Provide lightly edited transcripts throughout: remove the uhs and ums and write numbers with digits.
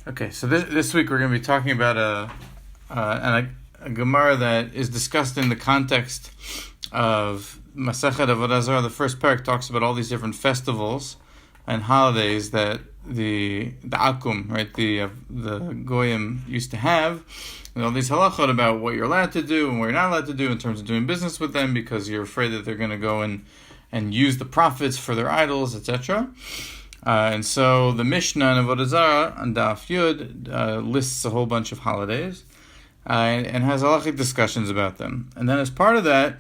Okay, so this week we're going to be talking about a Gemara that is discussed in the context of Masechet Avodah Zarah. The first parak talks about all these different festivals and holidays that the Akum, right, the Goyim used to have, and all these halachot about what you're allowed to do and what you're not allowed to do in terms of doing business with them because you're afraid that they're going to go and use the profits for their idols, etc. And so the Mishnah in Avodah Zarah on Daf Yud lists a whole bunch of holidays and has halachic discussions about them. And then as part of that,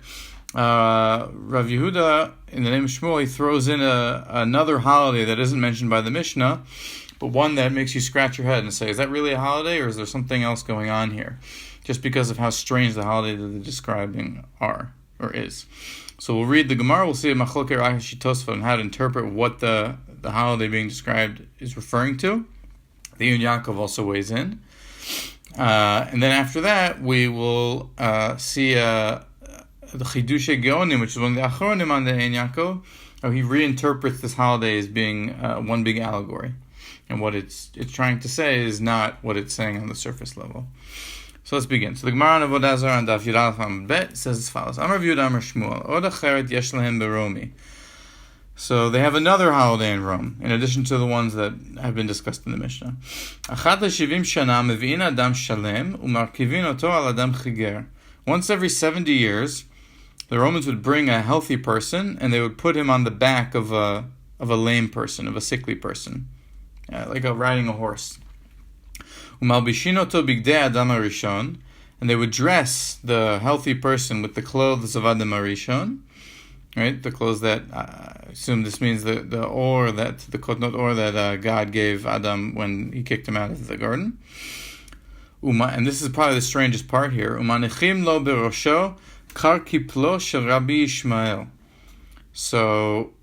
Rav Yehuda, in the name of Shmuel, he throws in another holiday that isn't mentioned by the Mishnah, but one that makes you scratch your head and say, is that really a holiday or is there something else going on here? Just because of how strange the holiday that they're describing is. So we'll read the Gemara, we'll see a Machlokei Rashi Tosfot on how to interpret what the holiday being described is referring to. The Yun Yaakov also weighs in. And then after that, we will see the Chidushe Geonim, which is one of the Achronim on the Yun Yaakov, how he reinterprets this holiday as being one big allegory. And what it's trying to say is not what it's saying on the surface level. So let's begin. So the Gemara on Avodah Zarah on Daf Yud Aleph Amud Bet says as follows: Amar Yehuda Amar Shmuel, Avodah Zarah yesh lahem Baromי. So they have another holiday in Rome, in addition to the ones that have been discussed in the Mishnah. Achat le-70 shana mevi'in adam shalem umarkivin oto al adam chiger. Once every 70 years, the Romans would bring a healthy person and they would put him on the back of a lame person, of a sickly person, like riding a horse. Umalbishin oto bigdei adam harishon, and they would dress the healthy person with the clothes of Adam harishon. Right, the clothes that I assume this means the kotnot or that God gave Adam when he kicked him out of the garden. And this is probably the strangest part here. Umanechim lo berosho kar kiplo shel Rabbi Ishmael. So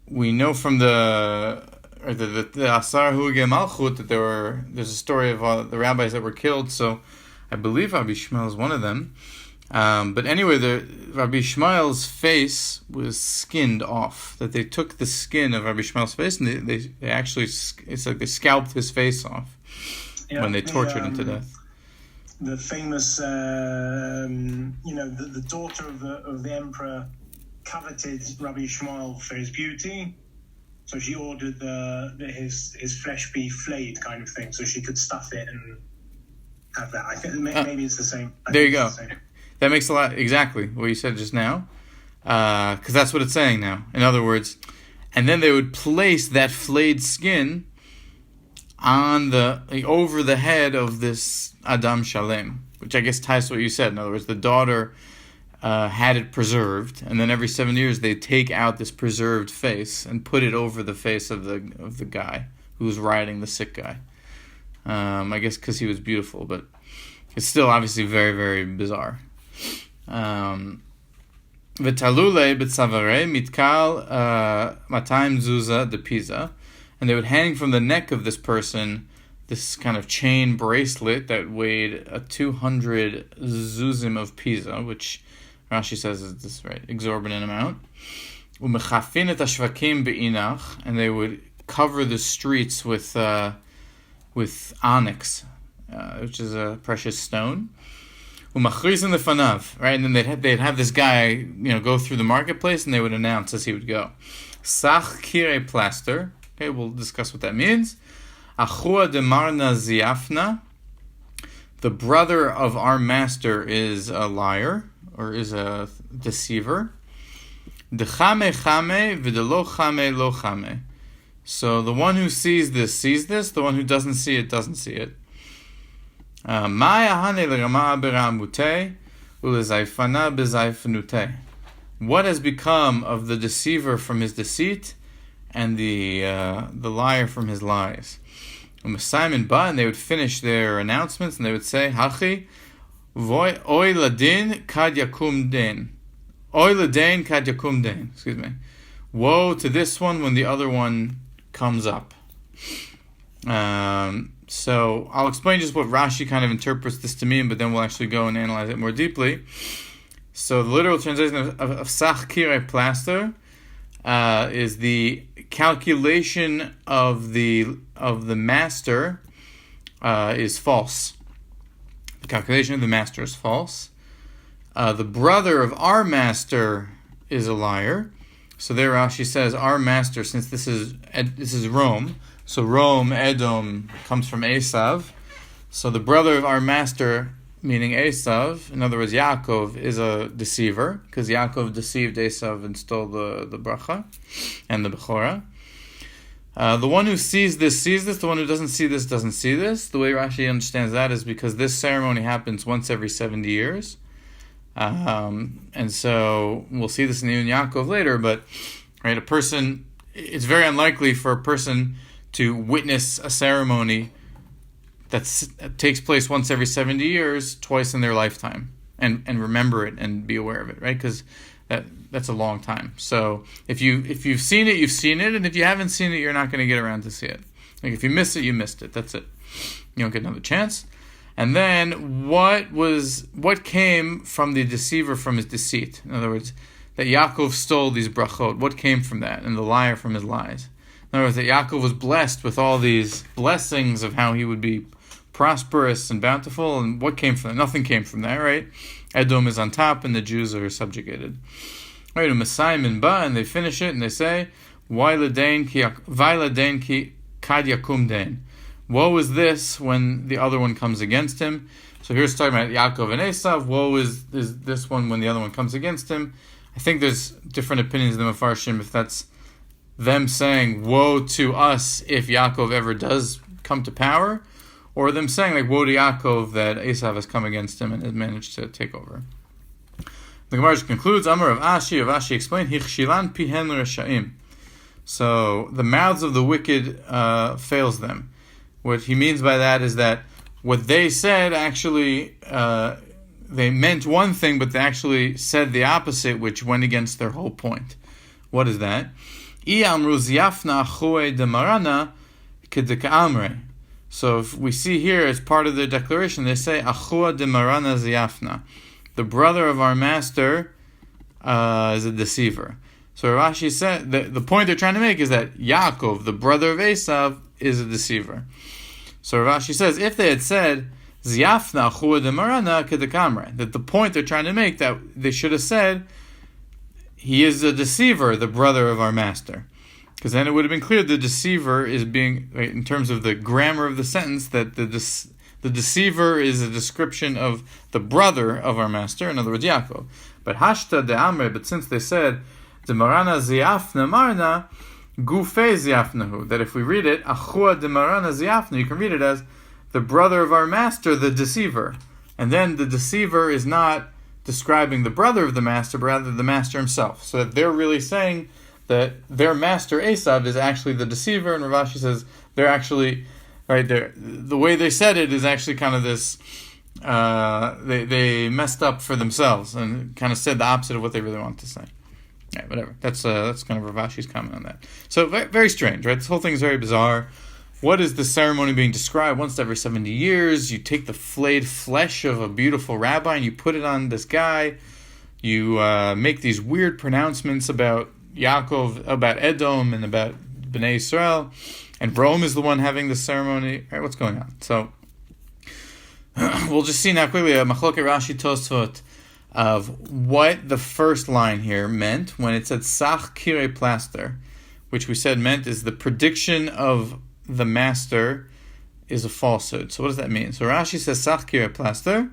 we know from the Asar Huge Malchut that there's a story of all the rabbis that were killed. So I believe Rabbi Ishmael is one of them. But anyway, Rabbi Ishmael's face was skinned off. That they took the skin of Rabbi Ishmael's face and they actually, it's like they scalped his face off when they tortured him to death. The famous, the daughter of the emperor coveted Rabbi Ishmael for his beauty, so she ordered his flesh be flayed, kind of thing, so she could stuff it and have that. I think maybe it's the same. There you go. That makes a lot, exactly what you said just now, because that's what it's saying now. In other words, and then they would place that flayed skin on over the head of this Adam Shalem, which I guess ties to what you said. In other words, the daughter had it preserved, and then every 7 years they take out this preserved face and put it over the face of the guy who was riding the sick guy. I guess because he was beautiful, but it's still obviously very, very bizarre. V'talule b'tzavare mitkal 200 zuzah de pisa, and they would hang from the neck of this person this kind of chain bracelet that weighed 200 zuzim of Pisa, which Rashi says is this exorbitant amount. Umechafin et hashvakim be'inach, and they would cover the streets with onyx, which is a precious stone. Umachrizin lefanav, right, and then they'd have this guy, go through the marketplace, and they would announce as he would go, Sach kire plaster. Okay, we'll discuss what that means. Achua de marna ziafna. The brother of our master is a liar or is a deceiver. De chame chame v'de chame lo chame. So the one who sees this. The one who doesn't see it doesn't see it. What has become of the deceiver from his deceit and the liar from his lies? Simon ba, and they would finish their announcements and they would say, Hachi, oy ladin kad yakum den. Oy ladin kad yakum den. Excuse me. Woe to this one when the other one comes up. So I'll explain just what Rashi kind of interprets this to mean, but then we'll actually go and analyze it more deeply. So the literal translation of Sach Kirei plaster is the calculation of the master is false. The calculation of the master is false. The brother of our master is a liar. So there Rashi says, our master, since this is Rome, so Rome, Edom, comes from Esav. So the brother of our master, meaning Esav, in other words, Yaakov, is a deceiver, because Yaakov deceived Esav and stole the bracha and the bechora. The one who sees this, the one who doesn't see this, doesn't see this. The way Rashi understands that is because this ceremony happens once every 70 years. And so we'll see this in the Yaakov later, but right, it's very unlikely for a person to witness a ceremony that takes place once every 70 years, twice in their lifetime, and remember it and be aware of it, right? Because that's a long time. So if you've seen it, you've seen it, and if you haven't seen it, you're not going to get around to see it. Like if you miss it, you missed it. That's it. You don't get another chance. And then what came from the deceiver from his deceit? In other words, that Yaakov stole these brachot. What came from that? And the liar from his lies. In other words, that Yaakov was blessed with all these blessings of how he would be prosperous and bountiful. And what came from that? Nothing came from that, right? Edom is on top and the Jews are subjugated. Right, and they finish it and they say, Vailadein ki kad yakum dein. Woe is this when the other one comes against him. So here's talking about Yaakov and Esav. Woe is this one when the other one comes against him. I think there's different opinions in the Mefarshim if that's them saying, woe to us if Yaakov ever does come to power, or them saying, like, woe to Yaakov that Esav has come against him and has managed to take over. The Gemara concludes, Amar of Ashi explained, Hichshilan pihen reshaim. So the mouths of the wicked fails them. What he means by that is that what they said actually, they meant one thing, but they actually said the opposite, which went against their whole point. What is that? So if we see here as part of their declaration, they say, Achua de marana ziyafna. The brother of our master is a deceiver. So Rashi said, the point they're trying to make is that Yaakov, the brother of Esav, is a deceiver. So Rashi says, if they had said, Ziyafna achua de marana kedekamre, that the point they're trying to make, that they should have said, he is a deceiver, the brother of our master. Because then it would have been clear the deceiver is being, in terms of the grammar of the sentence, that the deceiver is a description of the brother of our master, in other words, Yaakov. But hashta de amre, but since they said, de marana ziyafna marna, gufe ziyafnahu, that if we read it, achua de marana ziyafna, you can read it as, the brother of our master, the deceiver. And then the deceiver is not describing the brother of the master, but rather the master himself. So that they're really saying that their master Esav is actually the deceiver, and Rav Ashi says they're actually, right there, the way they said it is actually kind of this, they messed up for themselves and kind of said the opposite of what they really want to say. Yeah, whatever. That's kind of Rav Ashi's comment on that. So very, very strange, right? This whole thing is very bizarre. What is the ceremony being described? Once every 70 years, you take the flayed flesh of a beautiful rabbi and you put it on this guy. You make these weird pronouncements about Yaakov, about Edom, and about Bnei Israel. And Rome is the one having the ceremony. Right, what's going on? So we'll just see now quickly a Machloket Rashi Tosfot of what the first line here meant when it said Sach Kire Plaster, which we said meant is the prediction of the master is a falsehood. So what does that mean? So Rashi says Sach Kire Plaster.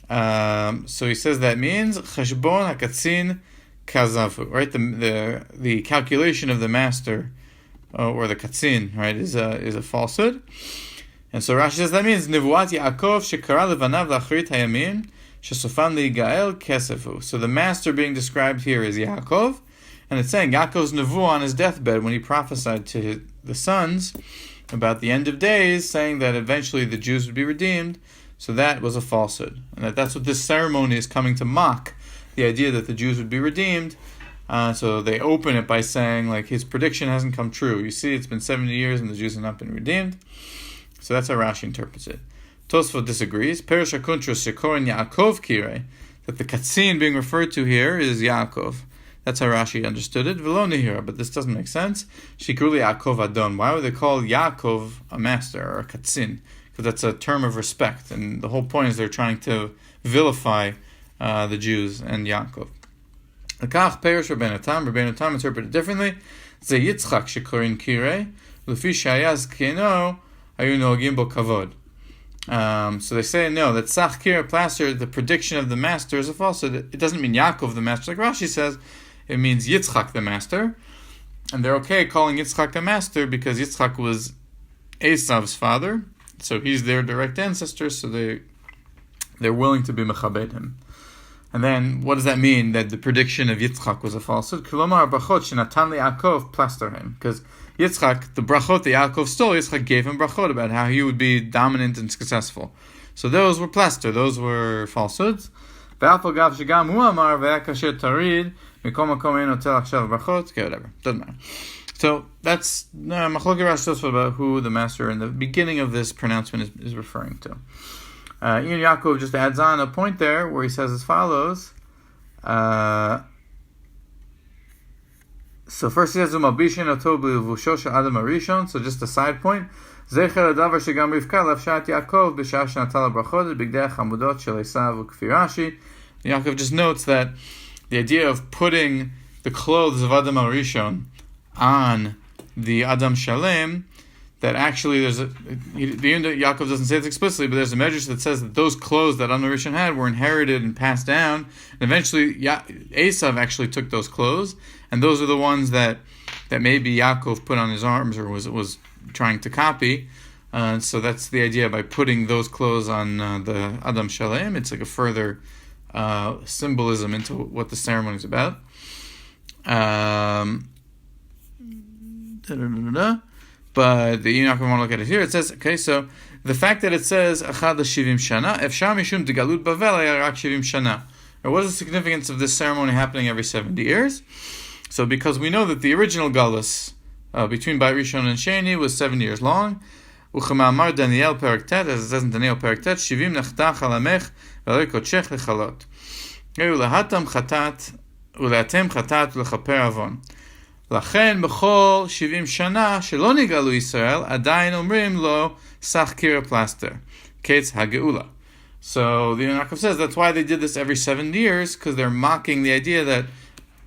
So he says that means Cheshbon HaKatzin Kazafu, right? The calculation of the master or the Katzin, right, is a falsehood. And so Rashi says that means Nevuat Yaakov Shekara Levanav Lachrit Hayamin Shesofan Ligael Kesefu. So the master being described here is Yaakov, and it's saying Yaakov's nevuah on his deathbed when he prophesied to the sons about the end of days, saying that eventually the Jews would be redeemed. So that was a falsehood, and that's what this ceremony is coming to mock, the idea that the Jews would be redeemed. So they open it by saying, like, his prediction hasn't come true. You see, it's been 70 years and the Jews have not been redeemed. So that's how Rashi interprets it. Tosfot disagrees. Perish HaKuntros Shekorin Yaakov Kirei, that the Katzin being referred to here is Yaakov. That's how Rashi understood it. V'lo nihira, but this doesn't make sense. Shikruli Yaakov Adon. Why would they call Yaakov a master or a Katzin? but that's a term of respect, and the whole point is they're trying to vilify the Jews and Yaakov. Lekach Perish Rabbeinu Tam interpreted differently. Ze Yitzchak shekorin kirei, lefi shaya zkeno hayu noagim bo kavod. So they say no, that Sach Kira plaster, the prediction of the master, is a falsehood. It doesn't mean Yaakov the master, like Rashi says. It means Yitzchak the master, and they're okay calling Yitzchak the master because Yitzchak was Esav's father, so he's their direct ancestor. So they're willing to be mechabed him. And then what does that mean? That the prediction of Yitzchak was a falsehood? Kulomar brachot shenatan liYaakov plaster him, because Yitzchak, the brachot that Yaakov stole, Yitzchak gave him brachot about how he would be dominant and successful. So those were plaster, those were falsehoods. Okay, whatever, doesn't matter. So that's Machlokes Rashi about who the master in the beginning of this pronouncement is referring to. Ian Yaakov just adds on a point there where he says as follows. So first he says, so just a side point. Yaakov just notes that the idea of putting the clothes of Adam Arishon on the Adam Shalem, that actually Yaakov doesn't say it explicitly, but there's a medrash that says that those clothes that Adam Arishon had were inherited and passed down, and eventually Esav actually took those clothes, and those are the ones that maybe Yaakov put on his arms or was trying to copy. So that's the idea by putting those clothes on the Adam Shalem. It's like a further symbolism into what the ceremony is about. But the Enoch, we want to look at it here. It says, okay, so the fact that it says Achad Shivim Shana, Efshar Mishum Degalut Bavel Rak Shivim Shana. Or what is the significance of this ceremony happening every 70 years? So because we know that the original Galus between Beit Rishon and Sheni was 7 years long. Uchamamar Daniel Perek Tet, as it says in Daniel Perek Tet, Shivim Nechtach Alamech Velei Kodshech Lechalot. Ulahatam Chatat Ulatem Chatat Lechaper Avon. לכן בכל 70 שנה שלא נגאלו ישראל, עדיין אומרים לו סך קירה פלסטר, קץ הגאולה. So the Yaakov says that's why they did this every 70 years, because they're mocking the idea that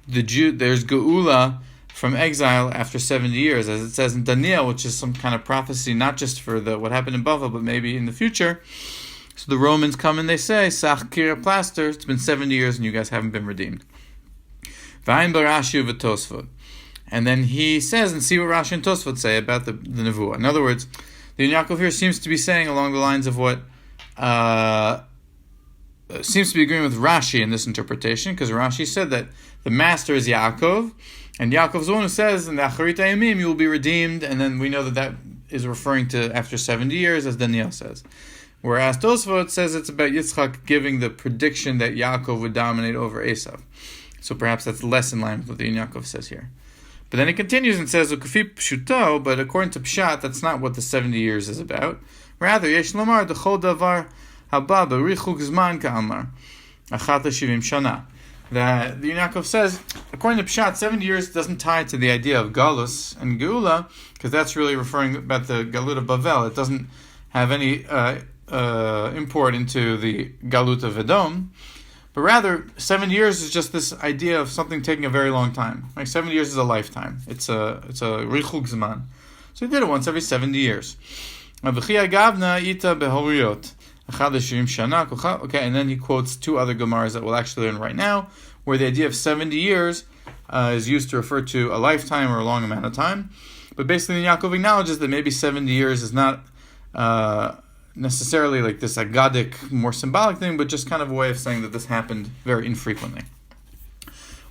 there's geula from exile after 70 years, as it says in Daniel, which is some kind of prophecy, not just for what happened in Bavel, but maybe in the future. So the Romans come and they say, Sach kira plaster, it's been 70 years and you guys haven't been redeemed. V'ayin b'Rashi v'Tosfot. And then he says, and see what Rashi and Tosfot say about the Nevuah. In other words, the Yaakov here seems to be saying along the lines of what seems to be agreeing with Rashi in this interpretation, because Rashi said that the master is Yaakov, and Yaakov's the one who says, in the Acharit Hayamim, you will be redeemed, and then we know that is referring to after 70 years, as Daniel says. Whereas Tosfot says it's about Yitzchak giving the prediction that Yaakov would dominate over Esav. So perhaps that's less in line with what the Yaakov says here. But then it continues and says, "Ukafi pshuto," but according to Pshat, that's not what the 70 years is about. Rather, yesh lomar dechol davar haba berichuk zman ka'amar achat shivim shana. That the Yaakov says, according to Pshat, 70 years doesn't tie to the idea of galus and geula, because that's really referring about the galut of Bavel. It doesn't have any import into the galut of Edom. But rather, 7 years is just this idea of something taking a very long time. Like 7 years is a lifetime. It's a richuk zman. So he did it once every 70 years. Okay, and then he quotes two other Gemaras that we'll actually learn right now, where the idea of 70 years is used to refer to a lifetime or a long amount of time. But basically, Yaakov acknowledges that maybe 70 years is not necessarily like this agadic, more symbolic thing, but just kind of a way of saying that this happened very infrequently.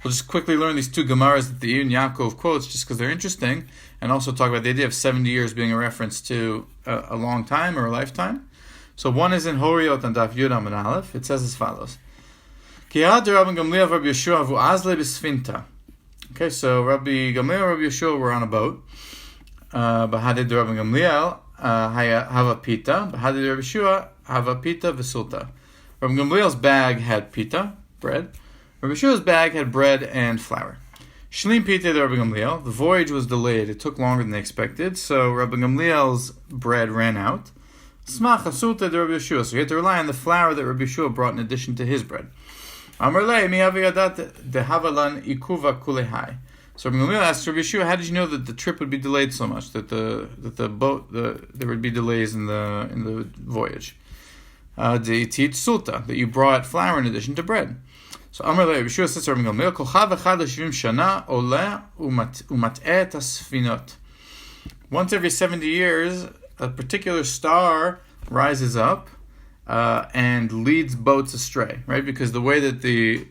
We'll just quickly learn these two Gemaras that the Ibn Yaakov quotes, just because they're interesting, and also talk about the idea of 70 years being a reference to a long time or a lifetime. So one is in Horiot and Daf Yud Amud Aleph. It says as follows: Okay, so Rabbi Gamliel and Rabbi Yeshua were on a boat. Bahadid Rabbi Gamliel Hava pita, Bahadid Rabbi Yeshua Hava pita v'sulta. Rabbi Gamliel's bag had pita, bread. Rabbi Yeshua's bag had bread and flour. Shlim pita to Rabbi Gamliel. The voyage was delayed. It took longer than they expected, so Rabbi Gamliel's bread ran out. Smach asulta de Rabbi Yeshua. So he had to rely on the flour that Rabbi Yeshua brought in addition to his bread. Amar lei mi aviyadat de havalan ikuva kulehai. So Rabbi Gamliel asked Rabbi Yeshua, how did you know that the trip would be delayed so much, that the boat there would be delays in the voyage? De'itit sulta, that you brought flour in addition to bread. So Amar lei, Rabbi Yeshua says to Rabbi Gamliel, kol chav echad l'shivim shana oleh umat'eh et hasfinot. Once every 70 years, a particular star rises up and leads boats astray, right? Because the way that they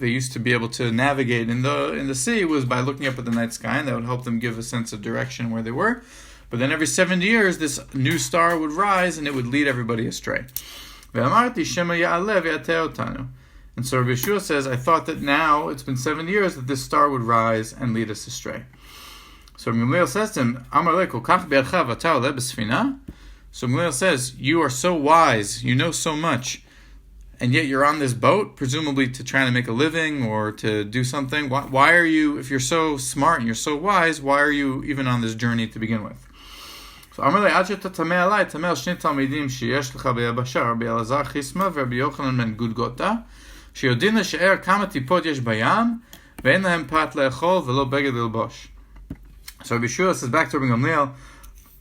used to be able to navigate in the sea was by looking up at the night sky, and that would help them give a sense of direction where they were. But then every 70 years, this new star would rise, and it would lead everybody astray. And so Rabbi Yeshua says, I thought that now, it's been 7 years, that this star would rise and lead us astray. So Rabbi Gamliel says to him, So Gamliel says, you are so wise, you know so much, and yet you're on this boat, presumably to try to make a living or to do something. Why are you, if you're so smart and you're so wise, why are you even on this journey to begin with? So Amar Ad she'ta tameh alai, tameh al shnei talmidim sheyesh lecha beyabasha, Rabbi Elazar Chisma veRabbi Yochanan ben Gudgota, sheyodin le'she'er kama tipot yesh bayam, ve'en lahem pat le'echol ve'lo beged lilbosh. So Rabbi Yeshua says back to Rabbi Gamliel,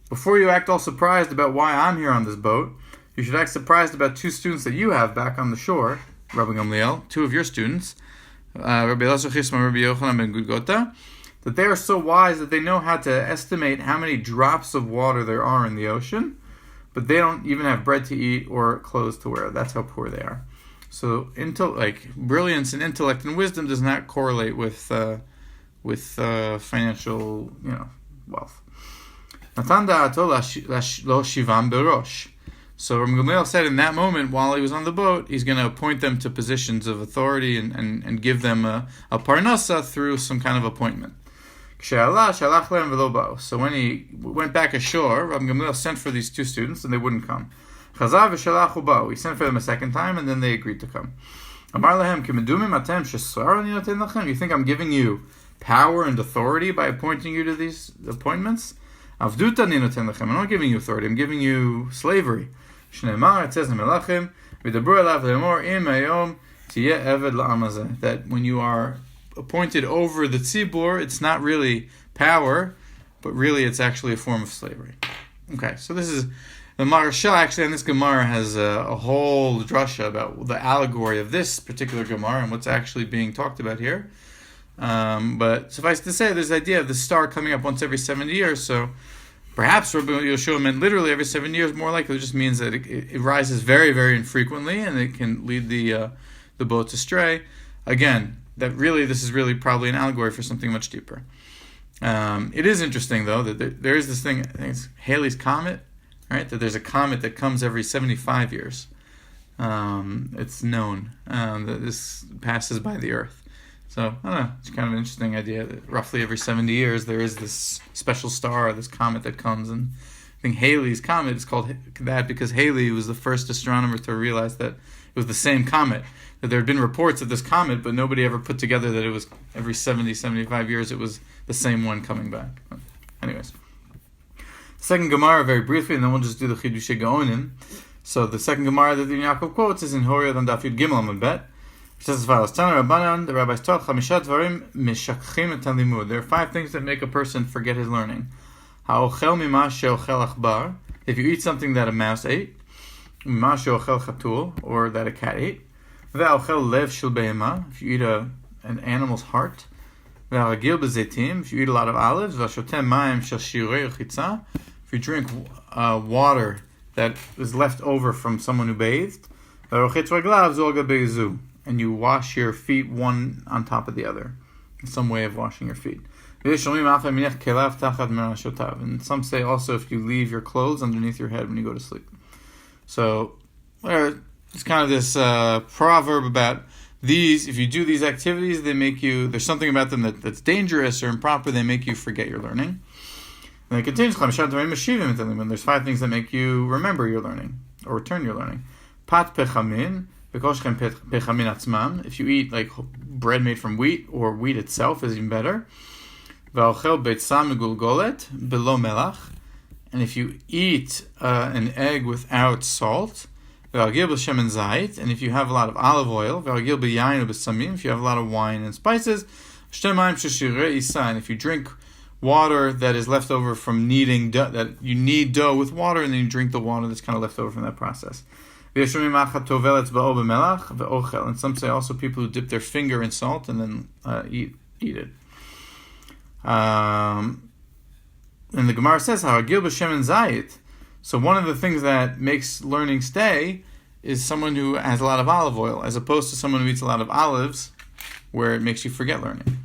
before you act all surprised about why I'm here on this boat, you should act surprised about two students that you have back on the shore, Rabbi Gamliel, two of your students, Rabbi Elazar Chisma and Rabbi Yochanan ben Gudgota, that they are so wise that they know how to estimate how many drops of water there are in the ocean, but they don't even have bread to eat or clothes to wear. That's how poor they are. So, brilliance and intellect and wisdom does not correlate with financial, wealth. Natan da'ato lo shivam berosh. So Rabbi Gamliel said in that moment, while he was on the boat, he's going to appoint them to positions of authority and give them a parnasa through some kind of appointment. So when he went back ashore, Rabbi Gamliel sent for these two students, and they wouldn't come. He sent for them a second time, and then they agreed to come. You think I'm giving you power and authority by appointing you to these appointments? I'm not giving you authority, I'm giving you slavery. It says in Melachim, that when you are appointed over the tzibur, it's not really power, but really it's actually a form of slavery. Okay, so this is the Maharsha. Actually, on this Gemara has a whole drasha about the allegory of this particular Gemara and what's actually being talked about here. But suffice to say, there's the idea of the star coming up once every 70 years, so perhaps Rabbi Yeshua meant literally every 7 years. More likely, it just means that it rises very, very infrequently, and it can lead the boats astray. Again, this is really probably an allegory for something much deeper. It is interesting, though, that there is this thing, I think it's Halley's Comet, right? That there's a comet that comes every 75 years. It's known that this passes by the Earth. So, I don't know, it's kind of an interesting idea that roughly every 70 years there is this special star, this comet that comes, and I think Halley's Comet is called that because Halley was the first astronomer to realize that it was the same comet, that there had been reports of this comet, but nobody ever put together that it was every 70, 75 years it was the same one coming back. Anyways. Second Gemara, very briefly, and then we'll just do the Chidushei Gaonim. So the second Gemara that the Yaakov quotes is in Horiyot on Daf Yud Gimel Amud Bet. It says as follows: Tana Rabbanan, the rabbis taught, Chamishat Dvarim Mishakchim et Halimud. There are 5 things that make a person forget his learning. Ha'ochel mima she'ochel achbar. If you eat something that a mouse ate, mima she'ochel chatul, or that a cat ate. Ve'ochel lev shel behema. If you eat an animal's heart. Ve'aragil b'zeitim. If you eat a lot of olives. Ve'ashotem mayim shel shirei uchitza. If you drink water that is left over from someone who bathed. Ve'rochitz raglav zol gabei zu. And you wash your feet one on top of the other. Some way of washing your feet. And some say also if you leave your clothes underneath your head when you go to sleep. So it's kind of this proverb about these. If you do these activities, they make you, there's something about them that's dangerous or improper, they make you forget your learning. And it continues, and there's 5 things that make you remember your learning or return your learning. Pat pechamin. If you eat like bread made from wheat, or wheat itself is even better. and if you eat an egg without salt, ve'agil b'shemen zayit, and if you have a lot of olive oil, ve'agil b'yayin u'b'samim, if you have a lot of wine and spices, shte mayim sheshirei isa, and if you drink water that is left over from kneading dough, that you knead dough with water, and then you drink the water that's kind of left over from that process. And some say also people who dip their finger in salt and then eat it. And the Gemara says, "Ha'agil b'shemen zayit." So one of the things that makes learning stay is someone who has a lot of olive oil, as opposed to someone who eats a lot of olives, where it makes you forget learning.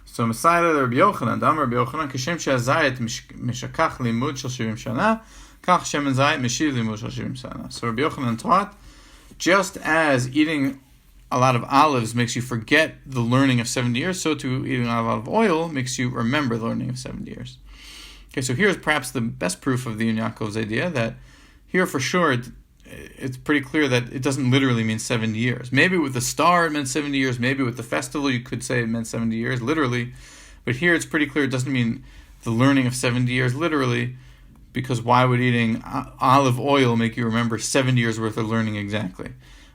So Messiah Rabbi Yochanan, Dam Rabbi Yochanan, Kashem she'azayit mishakach limud shel 70 shana, kach shemen zayit mishiv limud shel 70 shana. So Rabbi Yochanan taught, just as eating a lot of olives makes you forget the learning of 70 years, so too eating a lot of oil makes you remember the learning of 70 years. Okay, so here's perhaps the best proof of the Yaakov's idea, that here for sure it's pretty clear that it doesn't literally mean 70 years. Maybe with the star it meant 70 years, maybe with the festival you could say it meant 70 years, literally. But here it's pretty clear it doesn't mean the learning of 70 years literally, because why would eating olive oil make you remember 70 years worth of learning exactly?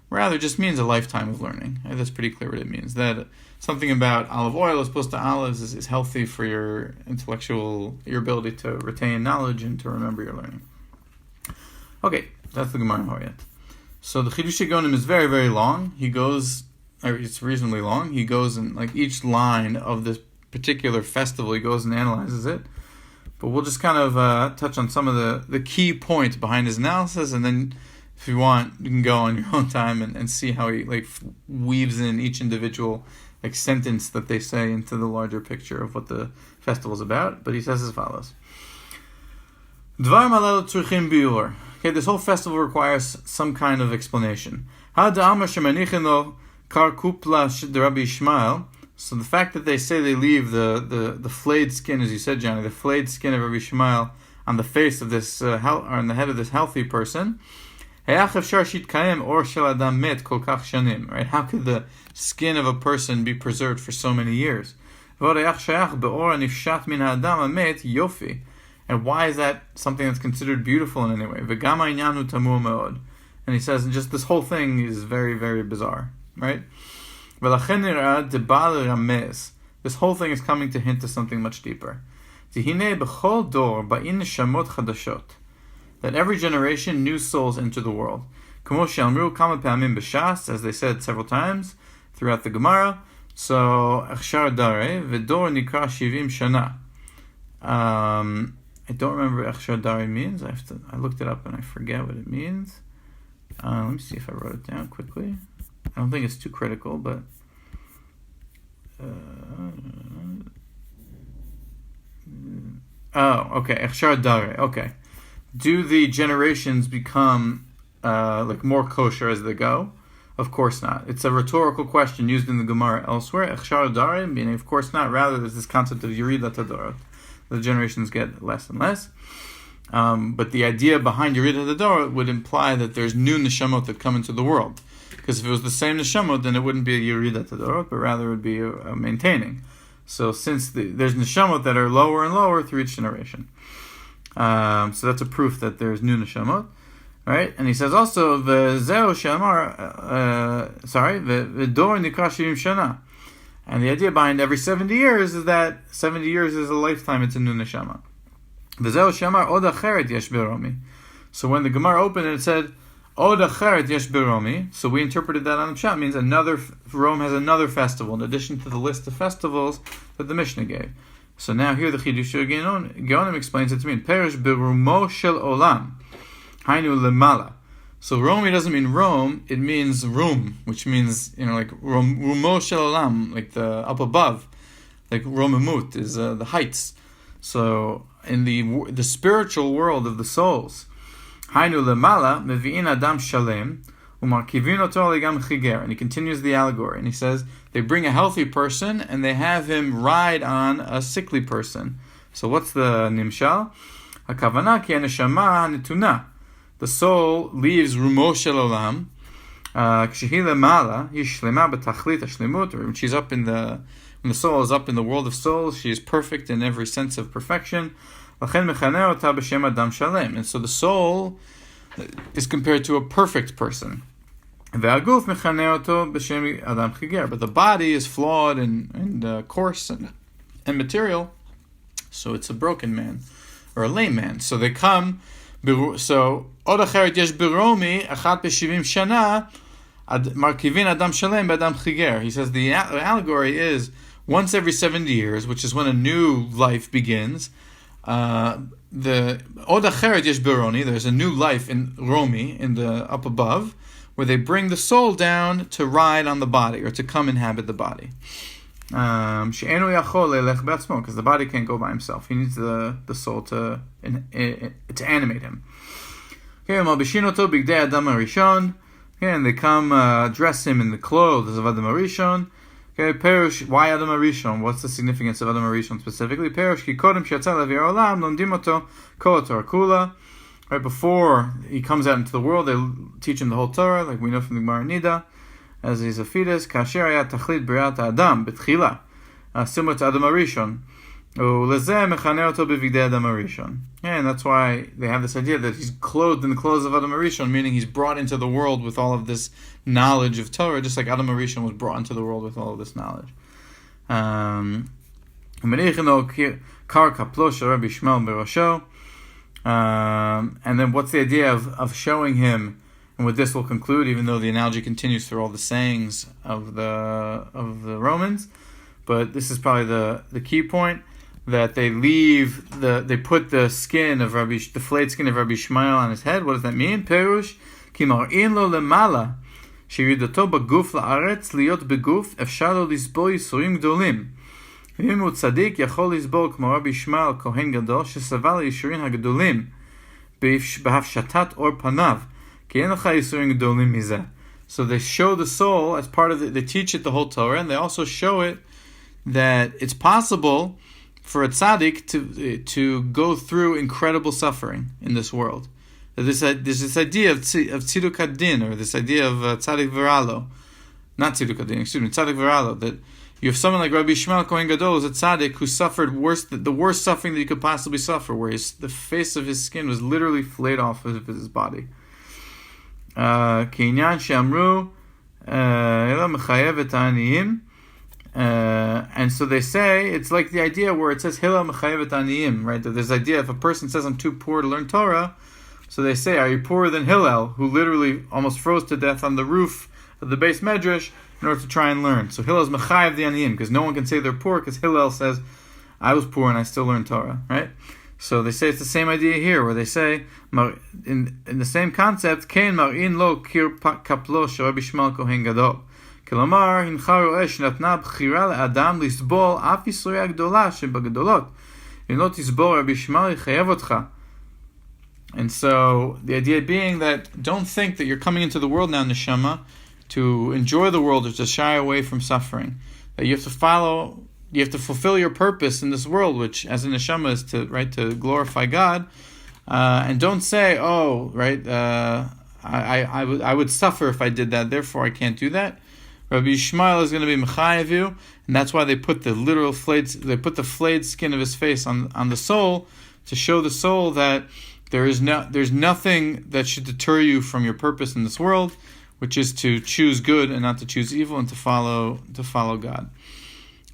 Rather, it just means a lifetime of learning. And that's pretty clear what it means. That something about olive oil as opposed to olives is healthy for your ability to retain knowledge and to remember your learning. Okay, that's the Gemara Hoyat. So the Chidush Gonim is very, very long. It's reasonably long. He goes in like each line of this particular festival, he goes and analyzes it. But we'll just kind of touch on some of the key points behind his analysis, and then if you want, you can go on your own time and see how he weaves in each individual sentence that they say into the larger picture of what the festival is about. But he says as follows: Dvar malel tzurchim biur. Okay, this whole festival requires some kind of explanation. So the fact that they say they leave the flayed skin, as you said, Johnny, the flayed skin of Rabbi Ishmael on the face of this, or on the head of this healthy person, right? How could the skin of a person be preserved for so many years? And why is that something that's considered beautiful in any way? And he says, just this whole thing is very, very bizarre, right? This whole thing is coming to hint to something much deeper. That every generation, new souls enter the world. As they said several times throughout the Gemara. So, I don't remember what Echshar Dari means. I looked it up and I forget what it means. Let me see if I wrote it down quickly. I don't think it's too critical, but okay. Echshar Dari. Okay. Do the generations become more kosher as they go? Of course not. It's a rhetorical question used in the Gemara elsewhere. Echshar Dari, meaning of course not. Rather, there's this concept of Yeridat Hadorot. The generations get less and less. But the idea behind Yeridat Hadorot would imply that there's new neshamot that come into the world. Because if it was the same neshamot, then it wouldn't be a Yeridat Hadorot, but rather it would be a maintaining. So since there's neshamot that are lower and lower through each generation. So that's a proof that there's new neshamot. Right? And he says also, V'dor nikra 70 shana. And the idea behind every 70 years is that 70 years is a lifetime, it's a new neshama. So when the Gemara opened it said, Od Acheret yesh Beromi, so we interpreted that on the Pshat, means Rome has another festival, in addition to the list of festivals that the Mishnah gave. So now here the Chidush Geonim explains it to mean, Perish Berumo shel Olam, Hainu Lemala. So Romi doesn't mean Rome, it means Rum, which means, Rumo shel Olam, like the up above, like Romimut is the heights. So in the spiritual world of the souls, Hainu lemala mevi'in adam shalem umarkivin oto legam chiger. And he continues the allegory, and he says they bring a healthy person and they have him ride on a sickly person. So what's the nimshal? Hakavana ki haneshama netuna. The soul leaves Rumo shel Olam. Kshehi lemala yishlema b'tachlit hashlemut. When she's up when the soul is up in the world of souls, she is perfect in every sense of perfection. לכן מכנה אותה בשם אדם שלם. And so the soul is compared to a perfect person. והגוף מכנה אותו בשם אדם חיגר. But the body is flawed and coarse and material, so it's a broken man, or a lame man. So they come, so עוד אחרת יש ברומי, אחת ב-70 שנה, מרכיבין אדם שלם באדם חיגר. He says the allegory is once every 70 years, which is when a new life begins. The עוד אחרת יש ברומי, there's a new life in Romi, in the up above, where they bring the soul down to ride on the body, or to come inhabit the body. שאינו יכול ללך בעצמו, because the body can't go by himself. He needs the soul to animate him. Okay, מלבישין אותו בגדי אדם הראשון. Okay, and they come dress him in the clothes of Adam Harishon. Okay, Perush, why Adam Harishon? What's the significance of Adam Harishon specifically? Perush, כי קודם שיצא לאוויר העולם, לומדים אותו כל התורה כולה. Right before he comes out into the world, they teach him the whole Torah, like we know from the Gemara Nida, as he's a fetus. כאשר היה תכלית בריאת האדם בתחילה, similar to Adam Harishon. ולזה מכנה אותו בבגדי אדם הראשון. And that's why they have this idea that he's clothed in the clothes of Adam Harishon, meaning he's brought into the world with all of this knowledge of Torah, just like Adam Harishon was brought into the world with all of this knowledge. And then what's the idea of showing him? And with this we'll conclude, even though the analogy continues through all the sayings of the Romans. But this is probably the key point, that they put the flayed skin of Rabbi Ishmael on his head. What does that mean? Perush ki mar'in lo lemala shiridato baguf la'aretz liot beguf efshar lo lisbol yisurim gdolim. Im hu tzadik yachol lisbol kmo Rabbi Ishmael kohen gadol shesaval yisurim hagdolim behafshatat or panav ki en lecha yisurim gdolim mizeh. So they show the soul as part of they teach it the whole Torah, and they also show it that it's possible for a tzaddik to go through incredible suffering in this world. There's this idea of tziduk hadin, or this idea of tzaddik v'ralo. Not tziduk hadin, tzaddik v'ralo. That you have someone like Rabbi Ishmael Kohen Gadol, who's a tzaddik who suffered the worst suffering that you could possibly suffer, where the face of his skin was literally flayed off of his body. Kinyan she'amru ela mechayev et ha'aniyim. And so they say, it's like the idea where it says Hillel mechayev et aniyim, right? That there's the idea if a person says I'm too poor to learn Torah, so they say, are you poorer than Hillel, who literally almost froze to death on the roof of the base medrash in order to try and learn? So Hillel's mechayev the aniyim, because no one can say they're poor, because Hillel says I was poor and I still learned Torah, right? So they say it's the same idea here, where they say in the same concept, Kein mar'in lo kir kaplo shel Rabbi Ishmael Kohen Gadol. כלומר, הנך רואה שנתנה בחירה לאדם לסבול אף יסורי הגדולה שבגדולות. אם לא תסבור רבי ישמעאל יחייב אותך. And so, the idea being that don't think that you're coming into the world now, neshama, to enjoy the world or to shy away from suffering. That you have to fulfill your purpose in this world, which as a neshama is to glorify God. And don't say, I would suffer if I did that, therefore I can't do that. Rabbi Ishmael is going to be mechayev you, and that's why they put the flayed skin of his face on the soul, to show the soul that there's nothing that should deter you from your purpose in this world, which is to choose good and not to choose evil, and to follow God.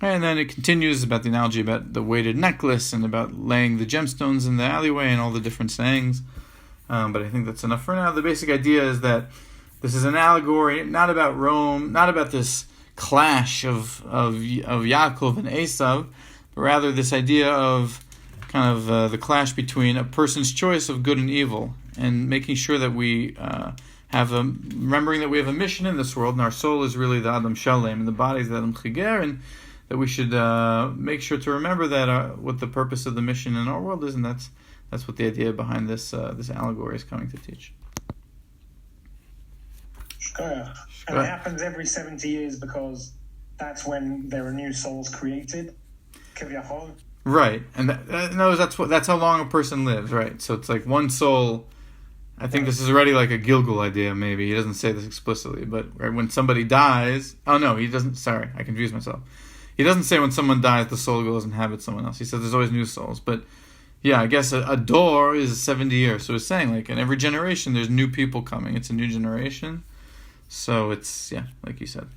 And then it continues about the analogy about the weighted necklace and about laying the gemstones in the alleyway and all the different sayings. But I think that's enough for now. The basic idea is that this is an allegory, not about Rome, not about this clash of Yaakov and Esav, but rather this idea of kind of the clash between a person's choice of good and evil, and making sure that we remembering that we have a mission in this world, and our soul is really the Adam Shalem, and the body is the Adam Chiger, and that we should make sure to remember that what the purpose of the mission in our world is, and that's what the idea behind this allegory is coming to teach. And it happens every 70 years because that's when there are new souls created. Kivyachol. Right, and that's how long a person lives, right? So it's like one soul. I think this is already like a Gilgul idea, maybe. He doesn't say this explicitly, but right, when somebody dies... Oh, no, he doesn't... Sorry, I confused myself. He doesn't say when someone dies, the soul goes and inhabits someone else. He says there's always new souls, but Yeah, I guess a door is 70 years. So it's saying, like, in every generation, there's new people coming. It's a new generation. So it's, yeah, like you said.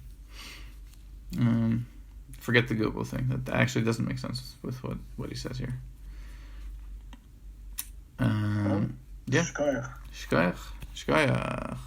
Forget the Google thing. That actually doesn't make sense with what he says here. Yeah. Shkoyach. Shkoyach.